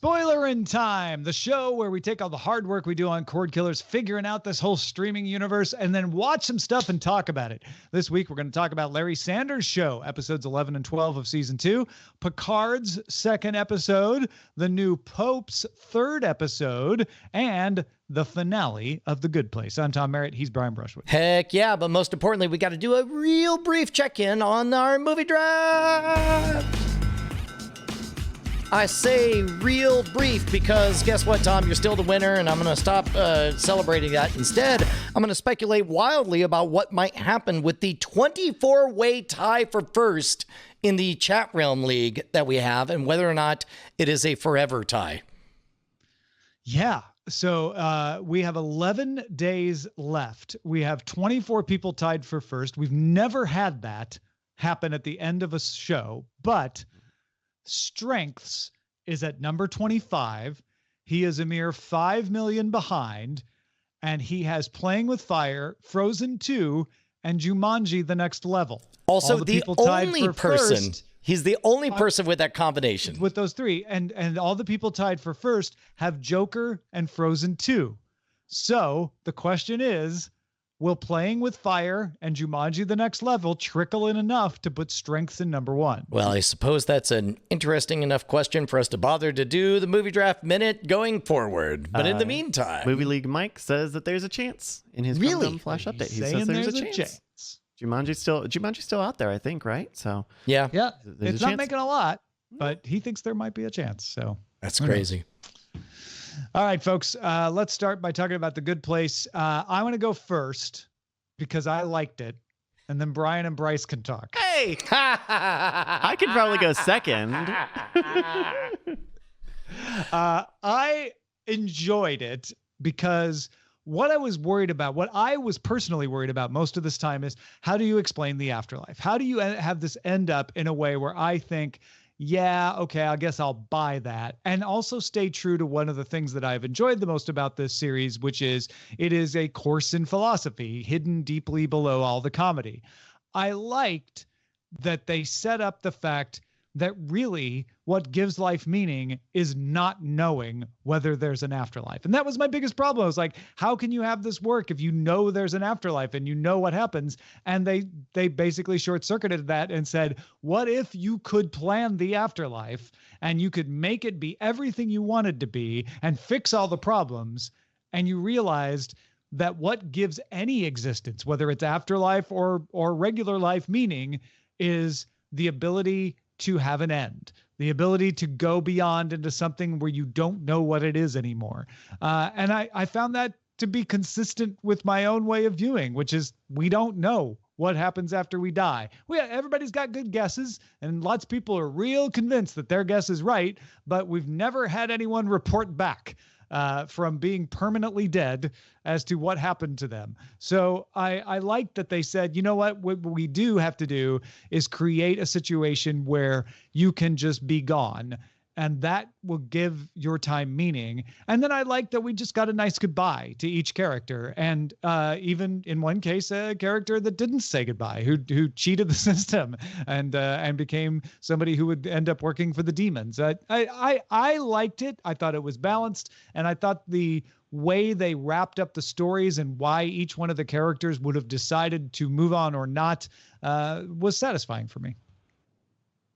Spoilerin time, the show where we take all the hard work we do on Cordkillers, figuring out this whole streaming universe, and then watch some stuff and talk about it. This week, we're going to talk about Larry Sanders' show, episodes 11 and 12 of season 2, Picard's second episode, the new Pope's third episode, and the finale of The Good Place. I'm Tom Merritt. He's Brian Brushwood. Heck yeah, but most importantly, we got to do a real brief check-in on our movie draft. I say real brief because guess what, Tom? You're still the winner, and I'm going to stop celebrating that. Instead, I'm going to speculate wildly about what might happen with the 24-way tie for first in the Chat Realm League that we have, and whether or not it is a forever tie. Yeah. So we have 11 days left. We have 24 people tied for first. We've never had that happen at the end of a show, but Strengths is at number 25. He is a mere 5 million behind, and he has Playing with Fire, Frozen 2, and Jumanji: The Next Level. Also, the only person. He's the only person with that combination. With those three. And all the people tied for first have Joker and Frozen 2. So the question is, will Playing with Fire and Jumanji: The Next Level trickle in enough to put Strengths in number 1? Well, I suppose that's an interesting enough question for us to bother to do the Movie Draft Minute going forward. But in the meantime... Movie League Mike says that there's a chance in his Flash update. He says there's a chance. Jumanji's still out there, I think, right? So yeah, it's not making a lot, but he thinks there might be a chance. So that's crazy. All right, folks, let's start by talking about The Good Place. I want to go first because I liked it, and then Brian and Bryce can talk. Hey, I could probably go second. I enjoyed it because what I was personally worried about most of this time is, how do you explain the afterlife? How do you have this end up in a way where I think, yeah, okay, I guess I'll buy that, and also stay true to one of the things that I've enjoyed the most about this series, which is it is a course in philosophy hidden deeply below all the comedy. I liked that they set up the fact that really what gives life meaning is not knowing whether there's an afterlife. And that was my biggest problem. I was like, how can you have this work if you know there's an afterlife and you know what happens? And they basically short-circuited that and said, what if you could plan the afterlife and you could make it be everything you wanted to be and fix all the problems, and you realized that what gives any existence, whether it's afterlife or regular life meaning, is the ability to have an end, the ability to go beyond into something where you don't know what it is anymore. And I found that to be consistent with my own way of viewing, which is we don't know what happens after we die. Everybody's got good guesses, and lots of people are real convinced that their guess is right, but we've never had anyone report back from being permanently dead as to what happened to them. So I like that they said, you know what we do have to do is create a situation where you can just be gone, and that will give your time meaning. And then I like that we just got a nice goodbye to each character. And even in one case, a character that didn't say goodbye, who cheated the system and became somebody who would end up working for the demons. I liked it. I thought it was balanced. And I thought the way they wrapped up the stories and why each one of the characters would have decided to move on or not was satisfying for me.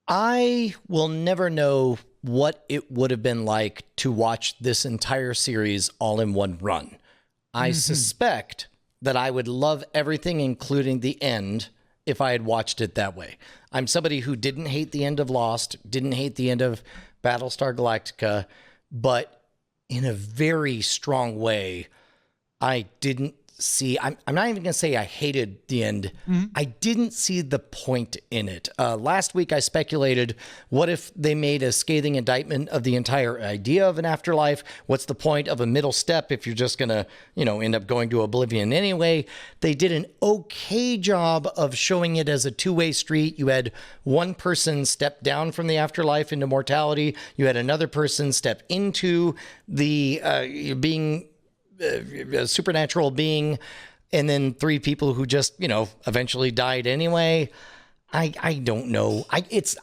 I will never know what it would have been like to watch this entire series all in one run. I suspect that I would love everything, including the end, if I had watched it that way. I'm somebody who didn't hate the end of Lost, didn't hate the end of Battlestar Galactica, but in a very strong way, I didn't see, I'm not even going to say I hated the end. I didn't see the point in it. Last week, I speculated, what if they made a scathing indictment of the entire idea of an afterlife? What's the point of a middle step if you're just going to, end up going to oblivion anyway? They did an okay job of showing it as a two-way street. You had one person step down from the afterlife into mortality. You had another person step into the being a supernatural being, and then three people who just, eventually died anyway. I don't know.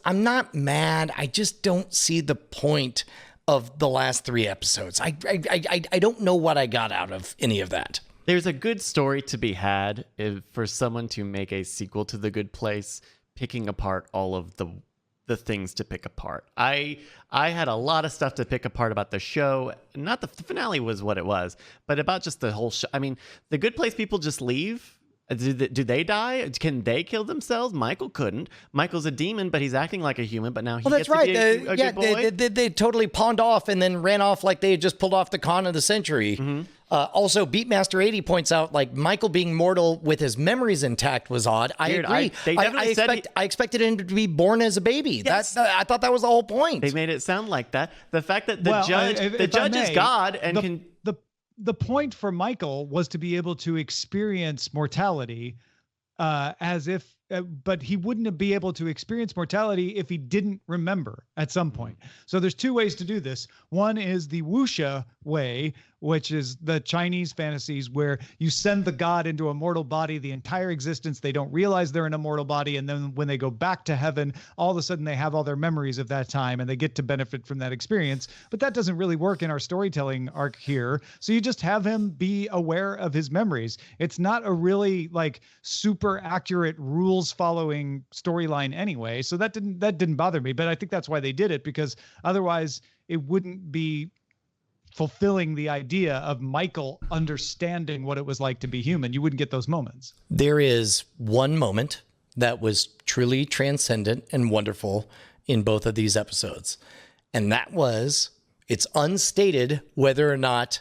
I'm not mad. I just don't see the point of the last 3 episodes. I don't know what I got out of any of that. There's a good story to be had for someone to make a sequel to The Good Place, picking apart all of the things to pick apart. I had a lot of stuff to pick apart about the show. Not the finale was what it was, but about just the whole show. I mean, The Good Place people just leave. Do they die? Can they kill themselves? Michael couldn't. Michael's a demon, but he's acting like a human. But now he gets to be a good boy. They totally pawned off and then ran off like they had just pulled off the con of the century. Mm-hmm. Also, Beatmaster 80 points out, like, Michael being mortal with his memories intact was odd. I agree. I expected him to be born as a baby. Yes. I thought that was the whole point. They made it sound like that. The fact that the judge is God and the point for Michael was to be able to experience mortality as if, but he wouldn't be able to experience mortality if he didn't remember at some point. So there's 2 ways to do this. One is the wuxia way, which is the Chinese fantasies where you send the god into a mortal body the entire existence. They don't realize they're in a mortal body. And then when they go back to heaven, all of a sudden they have all their memories of that time and they get to benefit from that experience. But that doesn't really work in our storytelling arc here. So you just have him be aware of his memories. It's not a really like super accurate rules following storyline anyway. So that didn't bother me, but I think that's why they did it, because otherwise it wouldn't be fulfilling the idea of Michael understanding what it was like to be human. You wouldn't get those moments. There is one moment that was truly transcendent and wonderful in both of these episodes. And that was, it's unstated whether or not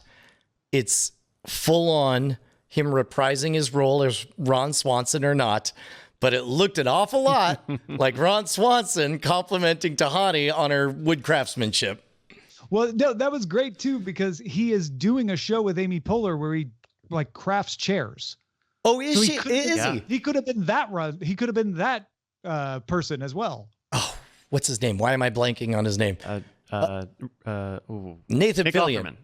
it's full on him reprising his role as Ron Swanson or not, but it looked an awful lot like Ron Swanson complimenting Tahani on her wood craftsmanship. Well, no, that was great too, because he is doing a show with Amy Poehler where he like crafts chairs. Oh, is he? Is he? He could have been that He could have been that person as well. Oh, what's his name? Why am I blanking on his name? Nathan Fillion.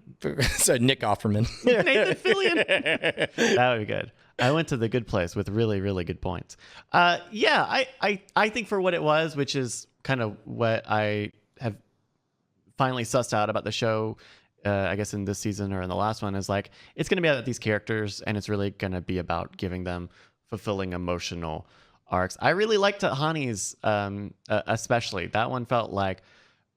Sorry, Nick Offerman. Nathan Fillion. That would be good. I went to The Good Place with really, really good points. I think for what it was, which is kind of what I have finally sussed out about the show, I guess in this season or in the last one, is like, it's going to be about these characters and it's really going to be about giving them fulfilling emotional arcs. I really liked Tahani's, especially. That one felt like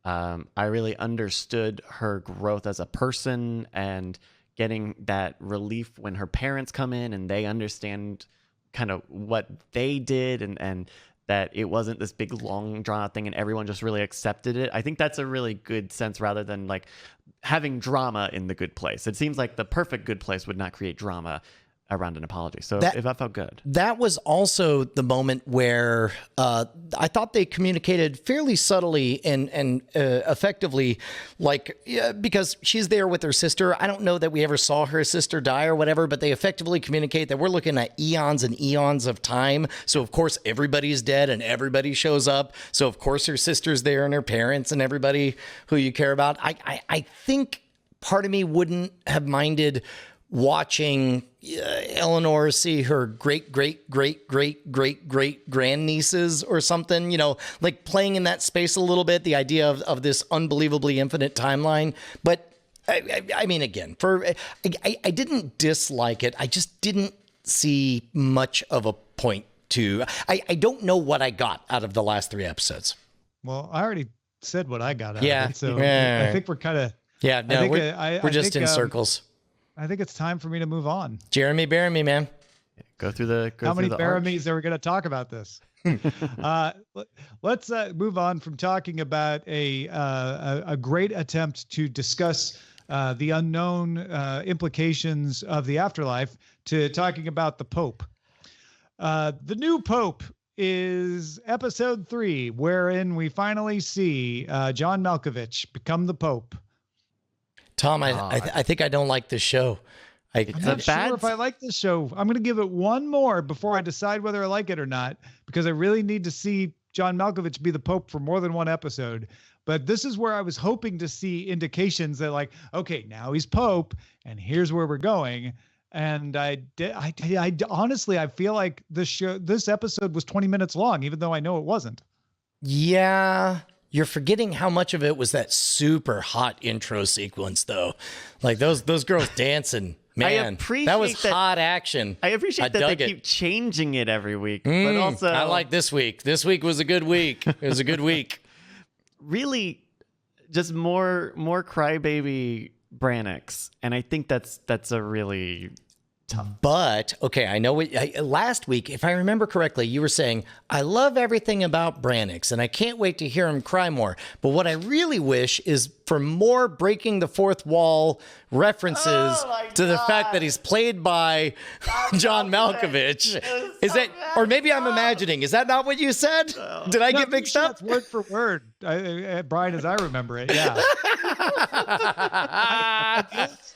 I really understood her growth as a person and getting that relief when her parents come in and they understand kind of what they did and that it wasn't this big long drawn out thing and everyone just really accepted it. I think that's a really good sense rather than like having drama in The Good Place. It seems like the perfect Good Place would not create drama around an apology. So if that felt good. That was also the moment where I thought they communicated fairly subtly and effectively, like, because she's there with her sister. I don't know that we ever saw her sister die or whatever, but they effectively communicate that we're looking at eons and eons of time. So of course everybody's dead and everybody shows up. So of course her sister's there and her parents and everybody who you care about. I think part of me wouldn't have minded watching Eleanor see her great grandnieces or something, like playing in that space a little bit, the idea of this unbelievably infinite timeline. But I mean, again, I didn't dislike it. I just didn't see much of a point to, I don't know what I got out of the last 3 episodes. Well, I already said what I got out of it. So yeah. I think we're kind of, we're just in circles. I think it's time for me to move on. Jeremy, bury me, man. Go through the. How many Baramies are we going to talk about this? Let's move on from talking about a great attempt to discuss the unknown implications of the afterlife to talking about the Pope. The new Pope is episode 3, wherein we finally see John Malkovich become the Pope. Tom, I think I don't like this show. I'm not sure if I like this show. I'm going to give it one more before I decide whether I like it or not, because I really need to see John Malkovich be the Pope for more than one episode. But this is where I was hoping to see indications that, like, okay, now he's Pope and here's where we're going. And I honestly, I feel like this episode was 20 minutes long, even though I know it wasn't. Yeah. You're forgetting how much of it was that super hot intro sequence, though. Like those girls dancing. Man, that was hot action. I appreciate that they keep changing it every week. But also, I like this week. This week was a good week. It was a good week. Really, just more crybaby Brannix. And I think that's a really tough. But, okay, I know last week, if I remember correctly, you were saying, I love everything about Brannix, and I can't wait to hear him cry more. But what I really wish is for more breaking the fourth wall references to the fact that he's played by John Malkovich. Is that, or maybe I'm imagining, is that not what you said? Did I get mixed up? That's word for word, Brian, as I remember it, yeah.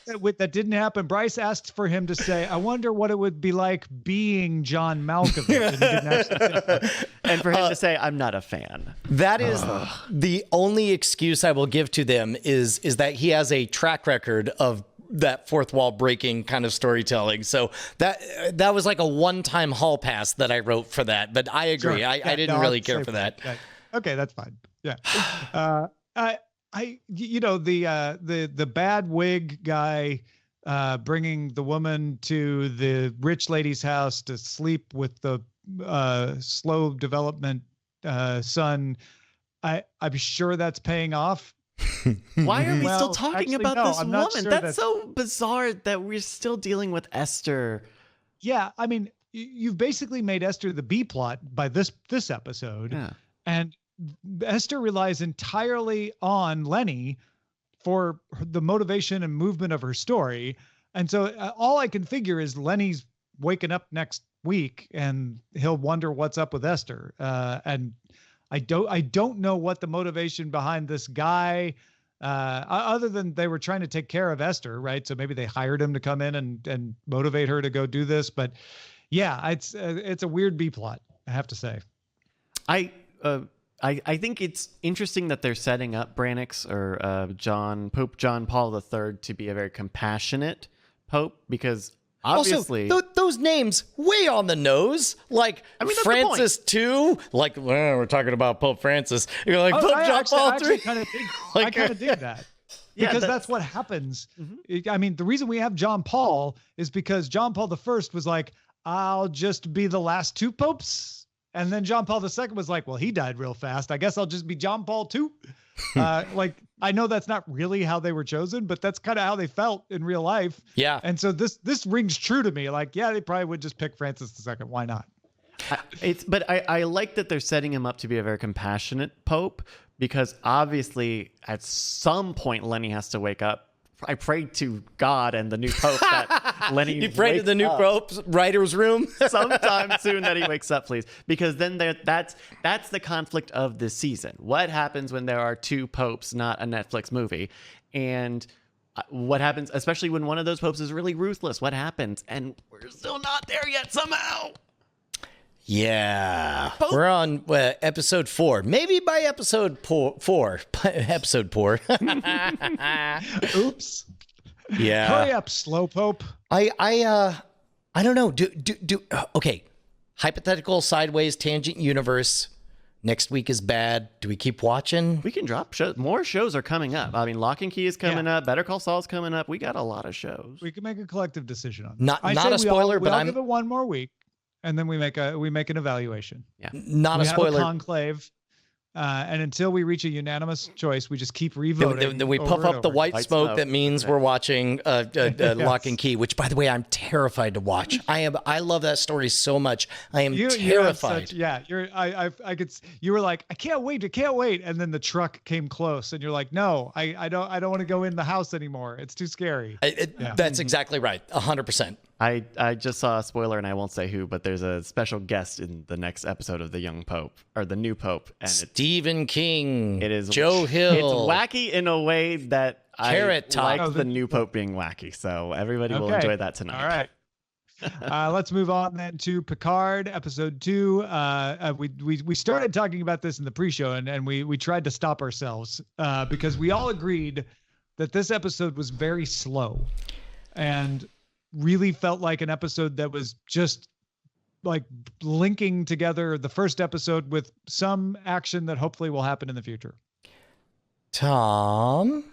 That didn't happen. Bryce asked for him to say, I wonder what it would be like being John Malkovich. And, he didn't actually say that. And for him to say, I'm not a fan. That is the only excuse I will give to them is that he has a track record of that fourth wall breaking kind of storytelling. So that was like a one-time hall pass that I wrote for that. But I agree. Sure. I didn't really care for that. Okay, that's fine. Yeah. The bad wig guy bringing the woman to the rich lady's house to sleep with the slow development son. I'm sure that's paying off. Why are we still talking about this woman? Sure that's so bizarre that we're still dealing with Esther. Yeah, I mean, you've basically made Esther the B plot by this episode. Yeah. And Esther relies entirely on Lenny for the motivation and movement of her story. And so all I can figure is Lenny's waking up next week and he'll wonder what's up with Esther. And I don't know what the motivation behind this guy, other than they were trying to take care of Esther, right? So maybe they hired him to come in and motivate her to go do this. But yeah, it's a weird B plot, I have to say. I think it's interesting that they're setting up Brannix or Pope John Paul III to be a very compassionate pope, because obviously also, those names way on the nose. Like, I mean, Francis II, like, well, we're talking about Pope Francis. You're like, Pope John Paul III. I kind of dig that. Because that's what happens. Mm-hmm. I mean, the reason we have John Paul is because John Paul I was like, I'll just be the last two popes. And then John Paul II was like, well, he died real fast. I guess I'll just be John Paul II. Like, I know that's not really how they were chosen, but that's kind of how they felt in real life. Yeah. And so this rings true to me. Like, yeah, they probably would just pick Francis II. Why not? But I like that they're setting him up to be a very compassionate pope, because obviously at some point Lenny has to wake up. I prayed to God and the new pope that Lenny You prayed to the new pope's writer's room? Sometime soon that he wakes up, please. Because then that's the conflict of this season. What happens when there are two popes, not a Netflix movie? And what happens, especially when one of those popes is really ruthless? What happens? And we're still not there yet somehow. Yeah, we're on episode 4. Maybe by episode 4. Episode 4. Oops. Yeah. Hurry up, slowpoke. I don't know. Okay. Hypothetical sideways tangent universe. Next week is bad. Do we keep watching? We can drop shows. More shows are coming up. I mean, Lock and Key is coming up. Better Call Saul is coming up. We got a lot of shows. We can make a collective decision on that. Not a spoiler, but I'm give it one more week. And then we make an evaluation. Yeah, not a spoiler. We have a conclave, and until we reach a unanimous choice, we just keep revoting. Then we puff up the white smoke. That means we're watching Yes. Lock and Key, which, by the way, I'm terrified to watch. I love that story so much. I am terrified. You were like, I can't wait, and then the truck came close, and you're like, no, I don't want to go in the house anymore. It's too scary. That's exactly right. 100%. I just saw a spoiler, and I won't say who, but there's a special guest in the next episode of the young pope, or the new pope, and Stephen King. It is Joe Hill. It's wacky in a way that Carrot I Top. like the new pope being wacky. So everybody will enjoy that tonight. All right. Let's move on then to Picard, episode 2. We started talking about this in the pre-show, and we tried to stop ourselves because we all agreed that this episode was very slow, and really felt like an episode that was just like linking together the first episode with some action that hopefully will happen in the future. Tom,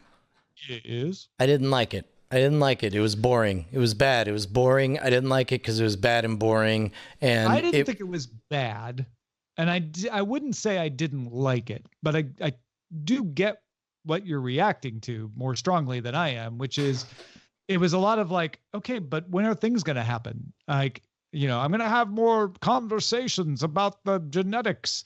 Yes. I didn't like it. I didn't like it. It was boring. It was bad. It was boring. I didn't like it because it was bad and boring. And I didn't think it was bad, and I wouldn't say I didn't like it, but I do get what you're reacting to more strongly than I am, which is it was a lot of like, okay, but when are things going to happen? Like, I'm going to have more conversations about the genetics.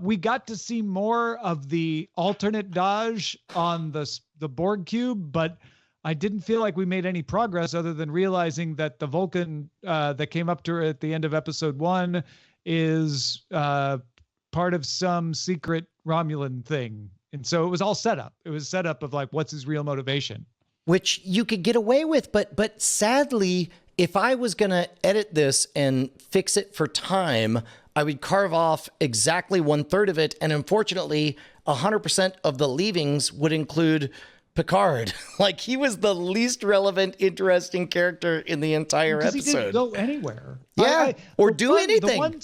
We got to see more of the alternate Dodge on the Borg cube, but I didn't feel like we made any progress other than realizing that the Vulcan that came up to her at the end of episode 1 is part of some secret Romulan thing. And so it was all set up. It was set up of like, what's his real motivation? Which you could get away with, but sadly, if I was going to edit this and fix it for time, I would carve off exactly 1/3 of it. And unfortunately, 100% of the leavings would include Picard. Like, he was the least relevant, interesting character in the entire episode. He didn't go anywhere. Yeah, or do anything.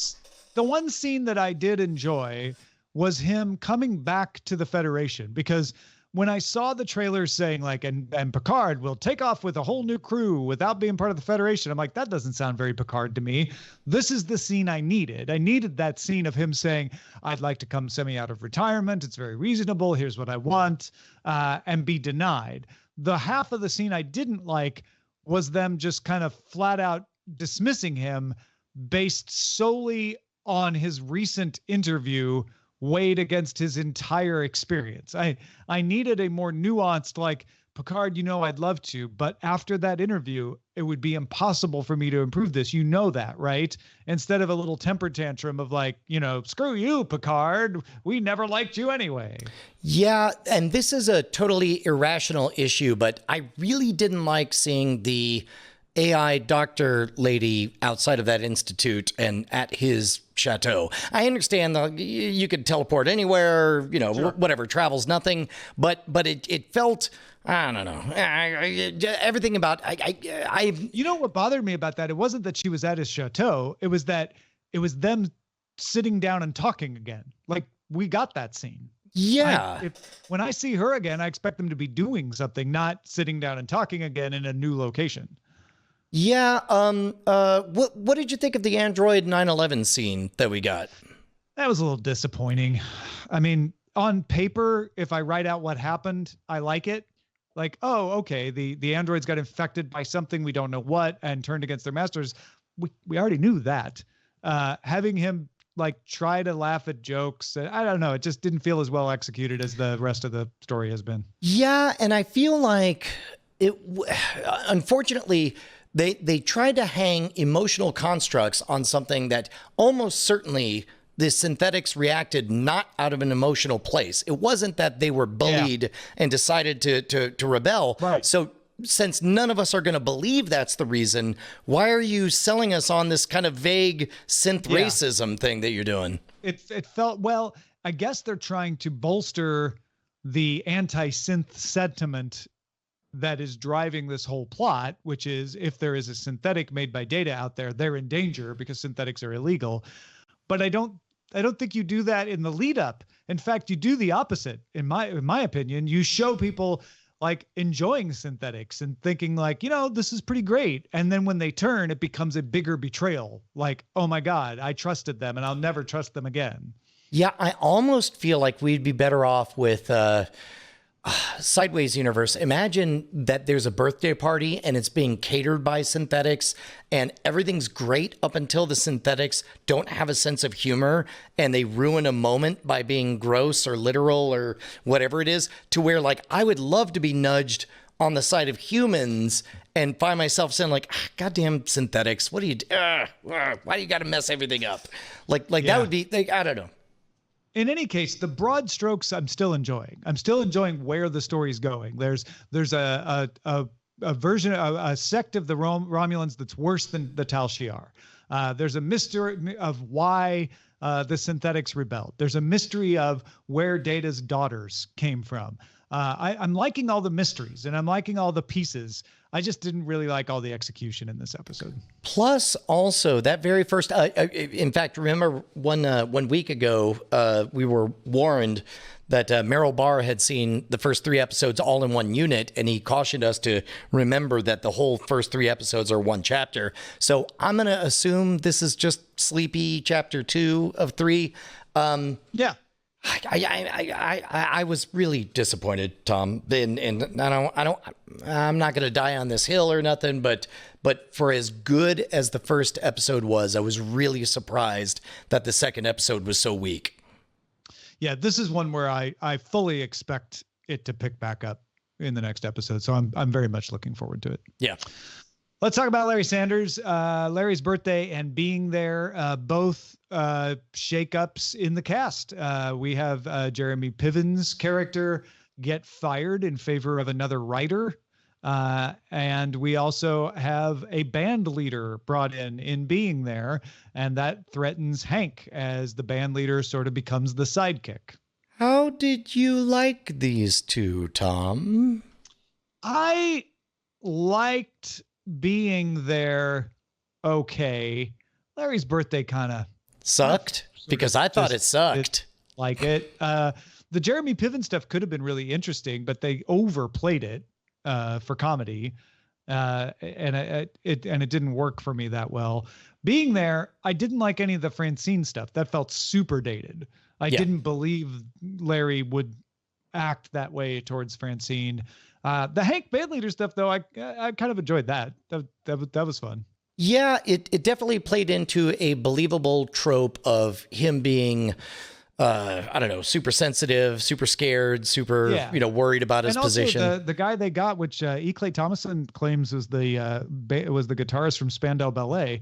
The one scene that I did enjoy was him coming back to the Federation, because when I saw the trailer saying like, and Picard will take off with a whole new crew without being part of the Federation, I'm like, that doesn't sound very Picard to me. This is the scene I needed. I needed that scene of him saying, I'd like to come semi out of retirement. It's very reasonable. Here's what I want, and be denied. The half of the scene I didn't like was them just kind of flat out dismissing him based solely on his recent interview weighed against his entire experience. I needed a more nuanced, like, Picard, I'd love to, but after that interview, it would be impossible for me to improve this. You know that, right? Instead of a little temper tantrum of like, screw you, Picard. We never liked you anyway. Yeah, and this is a totally irrational issue, but I really didn't like seeing the AI doctor lady outside of that institute and at his chateau. I understand you could teleport anywhere, sure, whatever, travel's nothing, but it felt, I don't know, everything about, what bothered me about that? It wasn't that she was at his chateau. It was that it was them sitting down and talking again. Like, we got that scene. Yeah. When I see her again, I expect them to be doing something, not sitting down and talking again in a new location. Yeah. What did you think of the Android 9/11 scene that we got? That was a little disappointing. I mean, on paper, if I write out what happened, I like it. Like, oh, okay, the androids got infected by something, we don't know what, and turned against their masters. We already knew that. Having him like try to laugh at jokes, I don't know, it just didn't feel as well executed as the rest of the story has been. Yeah, and I feel like unfortunately, They tried to hang emotional constructs on something that almost certainly the synthetics reacted not out of an emotional place. It wasn't that they were bullied and decided to rebel. Right. So since none of us are going to believe that's the reason, why are you selling us on this kind of vague synth racism thing that you're doing? It felt, well, I guess they're trying to bolster the anti-synth sentiment that is driving this whole plot, which is if there is a synthetic made by Data out there, they're in danger because synthetics are illegal. But I don't think you do that in the lead up. In fact, you do the opposite. In my opinion, you show people like enjoying synthetics and thinking like, this is pretty great. And then when they turn, it becomes a bigger betrayal. Like, oh my God, I trusted them and I'll never trust them again. Yeah, I almost feel like we'd be better off with Sideways universe. Imagine that there's a birthday party and it's being catered by synthetics and everything's great up until the synthetics don't have a sense of humor and they ruin a moment by being gross or literal or whatever it is, to where like I would love to be nudged on the side of humans and find myself saying like, goddamn synthetics, what do you do? Why do you got to mess everything up? Like that would be like, I don't know. In any case, the broad strokes I'm still enjoying. I'm still enjoying where the story's going. There's a version, a sect of the Romulans that's worse than the Tal Shiar. There's a mystery of why the synthetics rebelled. There's a mystery of where Data's daughters came from. I'm liking all the mysteries and I'm liking all the pieces. I just didn't really like all the execution in this episode. Plus, also that very first, in fact, remember one week ago, we were warned that Merrill Barr had seen the first 3 episodes all in one unit, and he cautioned us to remember that the whole first 3 episodes are one chapter. So I'm going to assume this is just Sleepy chapter 2 of 3. Yeah. I was really disappointed, Tom, and I'm not going to die on this hill or nothing, but for as good as the first episode was, I was really surprised that the second episode was so weak. Yeah, this is one where I fully expect it to pick back up in the next episode. So I'm very much looking forward to it. Yeah. Let's talk about Larry Sanders. Larry's birthday and being there, both shakeups in the cast. We have Jeremy Piven's character get fired in favor of another writer. And we also have a band leader brought in being there, and that threatens Hank as the band leader sort of becomes the sidekick. How did you like these two, Tom? I liked being there. Okay. Larry's birthday kind of sucked because I thought it sucked. Like it. The Jeremy Piven stuff could have been really interesting, but they overplayed it. For comedy, and it didn't work for me that well. Being there, I didn't like any of the Francine stuff. That felt super dated. I didn't believe Larry would act that way towards Francine. The Hank bandleader stuff, though, I kind of enjoyed that. That was fun. Yeah, it definitely played into a believable trope of him being I don't know, super sensitive, super scared, super, worried about his position. Also the guy they got, which E. Clay Thomason claims was the guitarist from Spandau Ballet,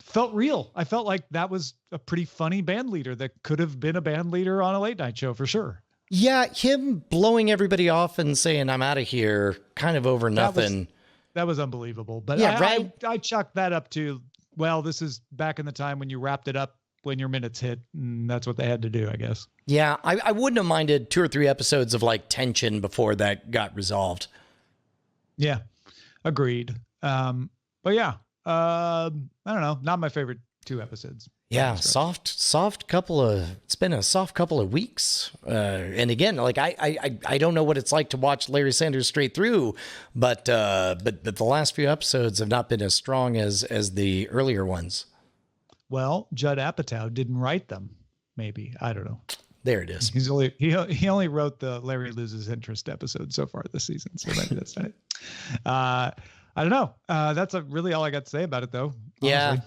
felt real. I felt like that was a pretty funny band leader that could have been a band leader on a late night show for sure. Yeah, him blowing everybody off and saying, I'm out of here, kind of over nothing. That was unbelievable. But yeah, right? I chalked that up to, well, this is back in the time when you wrapped it up when your minutes hit, and that's what they had to do, I guess. Yeah, I wouldn't have minded 2 or 3 episodes of like tension before that got resolved. Yeah, agreed. But yeah, I don't know, not my favorite 2 episodes. Yeah, soft couple of. It's been a soft couple of weeks, and again, like I don't know what it's like to watch Larry Sanders straight through, but the last few episodes have not been as strong as the earlier ones. Well, Judd Apatow didn't write them. Maybe, I don't know. There it is. He only wrote the Larry Loses Interest episode so far this season, so maybe that's it. I don't know. That's really all I got to say about it, though. Honestly. Yeah,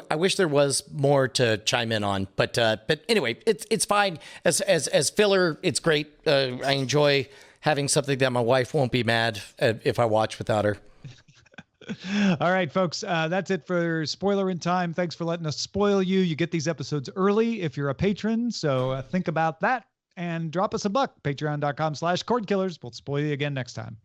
I wish there was more to chime in on, but anyway, it's fine as filler. It's great. I enjoy having something that my wife won't be mad if I watch without her. All right, folks, that's it for Spoilerin Time. Thanks for letting us spoil you. You get these episodes early if you're a patron, so think about that and drop us a buck. Patreon.com/Cordkillers. We'll spoil you again next time.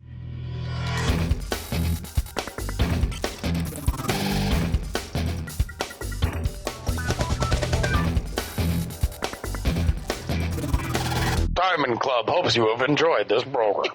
Diamond Club hopes you have enjoyed this program.